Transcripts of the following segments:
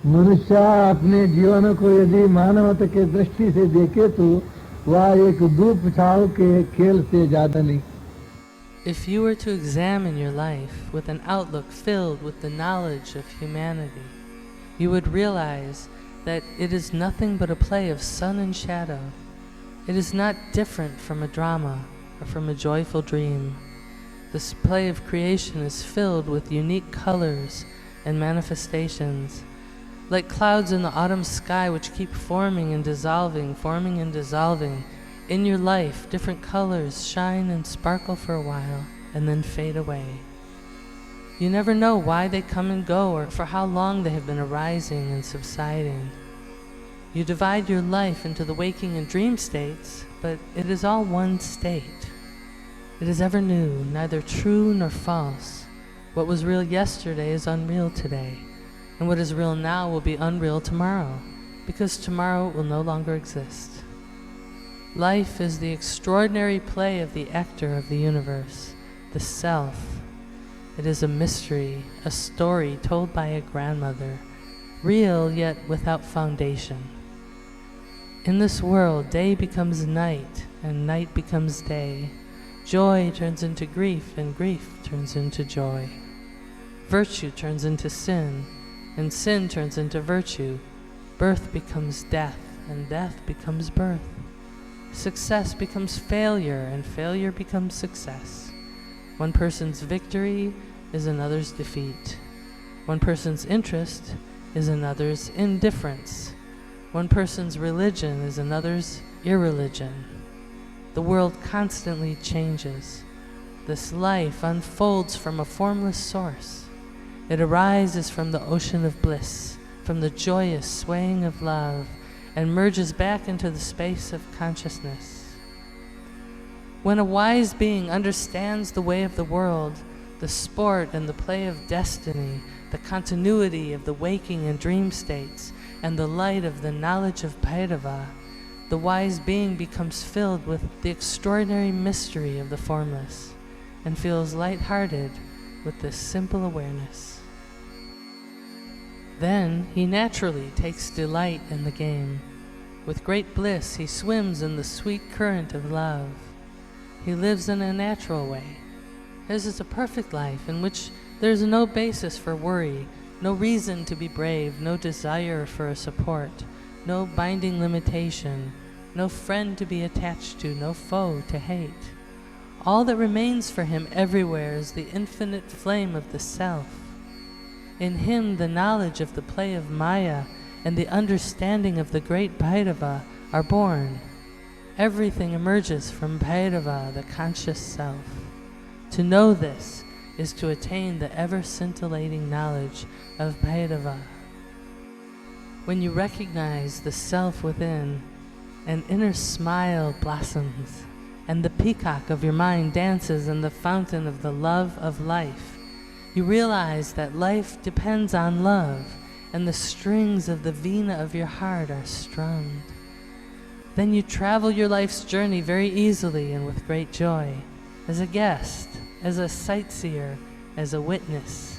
मनुष्य अपने जीवन को यदि मानवता के दृष्टि से देखे तो वह एक धूप छाव के खेल से ज्यादा नहीं. If you were to examine your life with an outlook filled with the knowledge of humanity, you would realize that it is nothing but a play of sun and shadow. It is not different from a drama or from a joyful dream. This play of creation is filled with unique colors and manifestations, like clouds in the autumn sky which keep forming and dissolving, forming and dissolving. In your life, different colors shine and sparkle for a while and then fade away. You never know why they come and go or for how long they have been arising and subsiding. You divide your life into the waking and dream states, but it is all one state. It is ever new, neither true nor false. What was real yesterday is unreal today, and what is real now will be unreal tomorrow, because tomorrow will no longer exist. Life is the extraordinary play of the actor of the universe, the self. It is a mystery, a story told by a grandmother, real yet without foundation. In this world, day becomes night, and night becomes day. Joy turns into grief, and grief turns into joy. Virtue turns into sin, and sin turns into virtue. Birth becomes death, and death becomes birth. Success becomes failure, and failure becomes success. One person's victory is another's defeat. One person's interest is another's indifference. One person's religion is another's irreligion. The world constantly changes. This life unfolds from a formless source. It arises from the ocean of bliss, from the joyous swaying of love, and merges back into the space of consciousness. When a wise being understands the way of the world, the sport and the play of destiny, the continuity of the waking and dream states, and the light of the knowledge of Bhairava, the wise being becomes filled with the extraordinary mystery of the formless, and feels light-hearted with this simple awareness. Then he naturally takes delight in the game. With great bliss he swims in the sweet current of love. He lives in a natural way. His is a perfect life in which there is no basis for worry, no reason to be brave, no desire for a support, no binding limitation, no friend to be attached to, no foe to hate. All that remains for him everywhere is the infinite flame of the self. In him the knowledge of the play of Maya and the understanding of the great Bhairava are born. Everything emerges from Bhairava, the conscious self. To know this is to attain the ever-scintillating knowledge of Bhairava. When you recognize the self within, an inner smile blossoms, and the peacock of your mind dances in the fountain of the love of life. You realize that life depends on love, and the strings of the vina of your heart are strummed. Then you travel your life's journey very easily and with great joy, as a guest, as a sightseer, as a witness.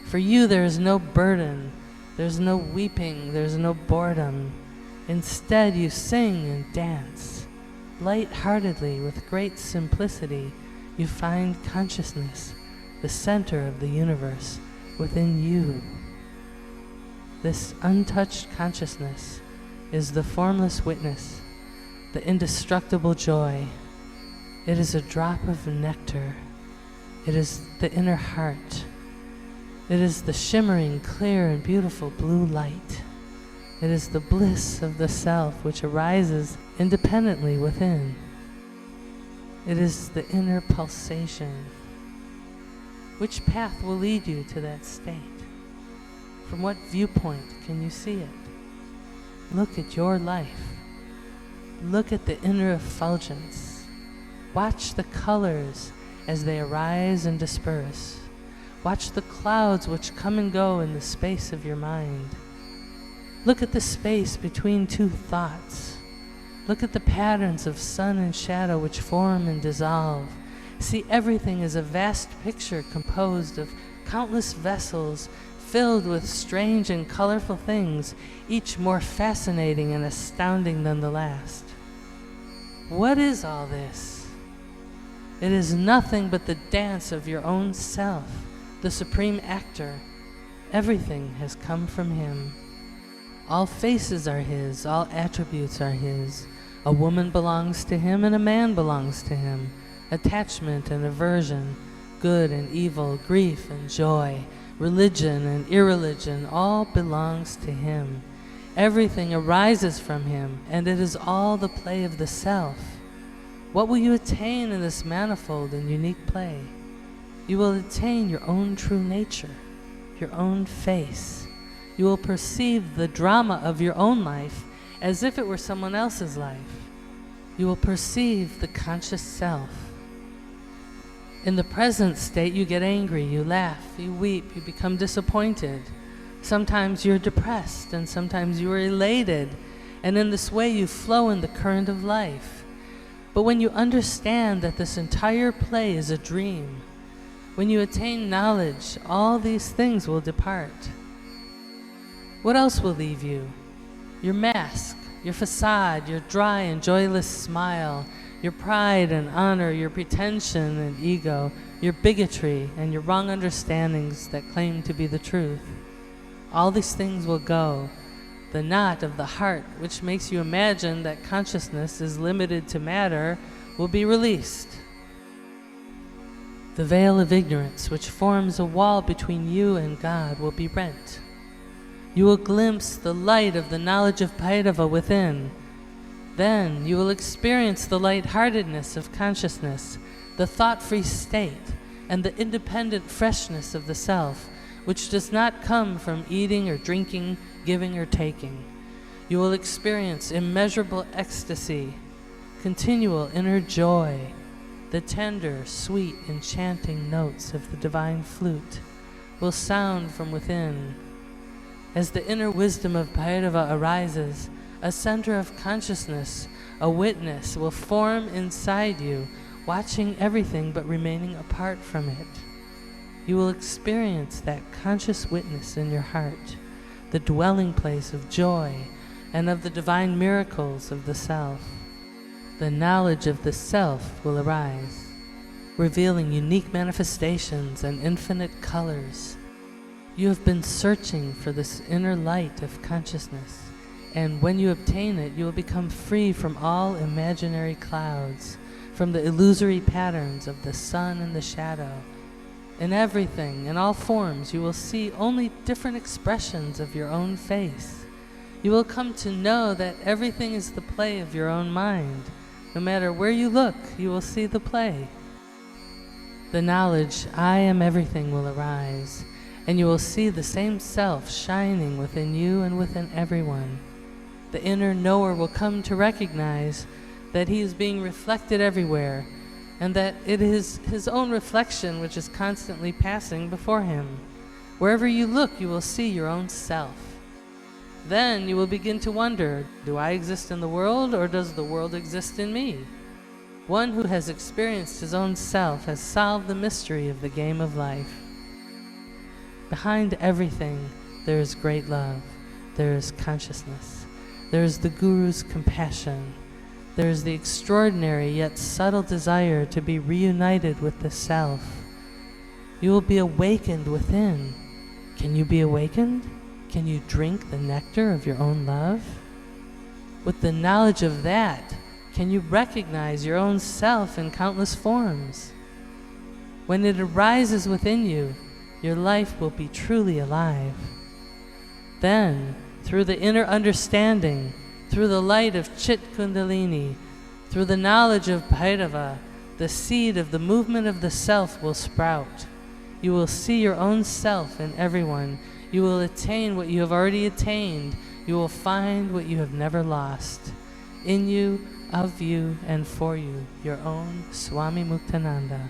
For you there is no burden, there's no weeping, there's no boredom. Instead you sing and dance. Light-heartedly, with great simplicity, you find consciousness, the center of the universe, within you. This untouched consciousness is the formless witness, the indestructible joy. It is a drop of nectar. It is the inner heart. It is the shimmering, clear, and beautiful blue light. It is the bliss of the self which arises independently within. It is the inner pulsation. Which path will lead you to that state? From what viewpoint can you see it? Look at your life. Look at the inner effulgence. Watch the colors as they arise and disperse. Watch the clouds which come and go in the space of your mind. Look at the space between two thoughts. Look at the patterns of sun and shadow which form and dissolve. See everything as a vast picture composed of countless vessels filled with strange and colorful things, each more fascinating and astounding than the last. What is all this? It is nothing but the dance of your own self, the supreme actor. Everything has come from him. All faces are his, all attributes are his. A woman belongs to him and a man belongs to him. Attachment and aversion, good and evil, grief and joy, religion and irreligion, all belongs to him. Everything arises from him, and it is all the play of the self. What will you attain in this manifold and unique play? You will attain your own true nature, your own face. You will perceive the drama of your own life as if it were someone else's life. You will perceive the conscious self. In the present state, you get angry, you laugh, you weep, you become disappointed. Sometimes you're depressed, and sometimes you are elated, and in this way you flow in the current of life. But when you understand that this entire play is a dream, when you attain knowledge, all these things will depart. What else will leave you? Your mask, your facade, your dry and joyless smile, your pride and honor, your pretension and ego, your bigotry and your wrong understandings that claim to be the truth. All these things will go. The knot of the heart, which makes you imagine that consciousness is limited to matter, will be released. The veil of ignorance, which forms a wall between you and God, will be rent. You will glimpse the light of the knowledge of Bhairava within. Then you will experience the lightheartedness of consciousness, the thought-free state, and the independent freshness of the self, which does not come from eating or drinking, giving or taking. You will experience immeasurable ecstasy, continual inner joy. The tender, sweet, enchanting notes of the divine flute will sound from within. As the inner wisdom of Bhairava arises, a center of consciousness, a witness, will form inside you, watching everything but remaining apart from it. You will experience that conscious witness in your heart, the dwelling place of joy and of the divine miracles of the self. The knowledge of the self will arise, revealing unique manifestations and infinite colors. You have been searching for this inner light of consciousness, and when you obtain it, you will become free from all imaginary clouds, from the illusory patterns of the sun and the shadow. In everything, in all forms, you will see only different expressions of your own face. You will come to know that everything is the play of your own mind. No matter where you look, you will see the play. The knowledge, I am everything, will arise, and you will see the same self shining within you and within everyone. The inner knower will come to recognize that he is being reflected everywhere, and that it is his own reflection which is constantly passing before him. Wherever you look, you will see your own self. Then you will begin to wonder, do I exist in the world, or does the world exist in me? One who has experienced his own self has solved the mystery of the game of life. Behind everything, there is great love. There is consciousness. There is the Guru's compassion. There is the extraordinary yet subtle desire to be reunited with the self. You will be awakened within. Can you be awakened? Can you drink the nectar of your own love? With the knowledge of that, can you recognize your own self in countless forms? When it arises within you, your life will be truly alive. Then, through the inner understanding, through the light of Chit Kundalini, through the knowledge of Bhairava, the seed of the movement of the self will sprout. You will see your own self in everyone. You will attain what you have already attained. You will find what you have never lost. In you, of you, and for you, your own Swami Muktananda.